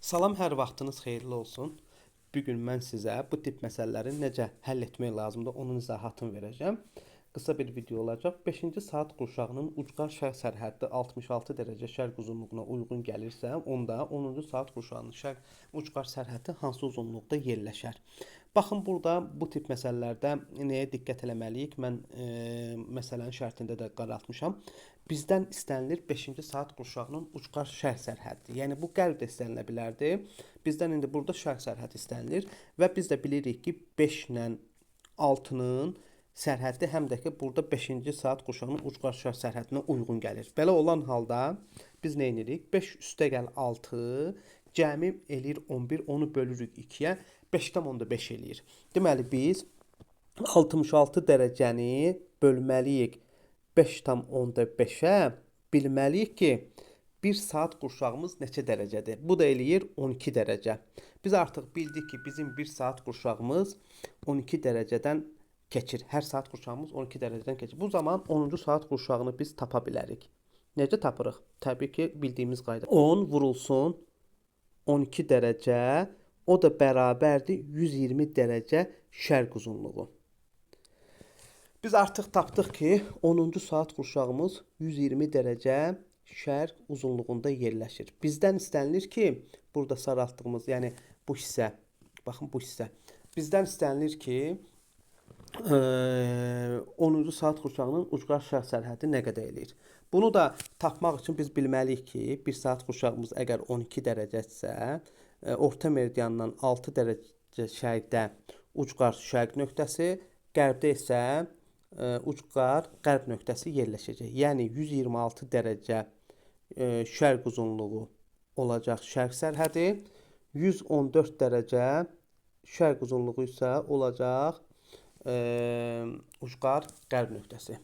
Salam, hər vaxtınız xeyirli olsun. Bu gün mən sizə bu tip məsələləri necə həll etmək lazımdır, onun izahatını verəcəm. Qısa bir video olacaq. 5-ci saat qurşağının ucqar şərq sərhəddi 66 dərəcə şərq uzunluğuna uyğun gəlirsə, onda 10-cu saat qurşağının şərq ucqar sərhəddi hansı uzunluqda yerləşər? Baxın, burada bu tip məsələlərdə nəyə diqqət eləməliyik? Mən məsələnin şərtində də qaraltmışam. Bizdən istənilir 5-ci saat qurşağının ucqar şərq sərhəddi. Yəni bu qərb də istənilə bilərdi. Bizdən indi burada şərq sərhədi istənilir və biz də bilirik ki, 5 ilə 6-nın sərhəddi həm də ki, burada 5-ci saat qurşağının ucqar şərq sərhəddinə uyğun gəlir. Belə olan halda biz nə edirik? 5 üstə gəl 6 cəmi eləyir 11, onu bölürük 2-yə, 5-dən onda 5 eləyir. Deməli biz 66 dərəcəni bölməliyik 5,5-ə, bilməliyik ki, 1 saat qurşağımız neçə dərəcədir? Bu da eləyir 12 dərəcə. Biz artıq bildik ki, bizim 1 saat qurşağımız 12 dərəcədən keçir. Hər saat qurşağımız 12 dərəcədən keçir. Bu zaman 10-cu saat qurşağını biz tapa bilərik. Necə tapırıq? Təbii ki, bildiyimiz qayda. 10 vurulsun 12 dərəcə, o da bərabərdir 120 dərəcə şərq uzunluğu. Biz artıq tapdıq ki, 10-cu saat qurşağımız 120 dərəcə şərq uzunluğunda yerləşir. Bizdən istənilir ki, burada saraltdığımız, yəni bu hissə, baxın bu hissə. Bizdən istənilir ki, 10-cu saat qurşağının ucqar şərq sərhəddi nə qədər eləyir? Bunu da tapmaq üçün biz bilməliyik ki, 1 saat qurşağımız əgər 12 dərəcədirsə, orta meridiandan 6 dərəcə şərqdə ucqar şərq nöqtəsi, qərbdə isə ucqar qərb nöqtəsi yerləşəcək. Yəni 126 dərəcə şərq uzunluğu olacaq şərq sərhədi, 114 dərəcə şərq uzunluğu isə olacaq ucqar qərb nöqtəsi.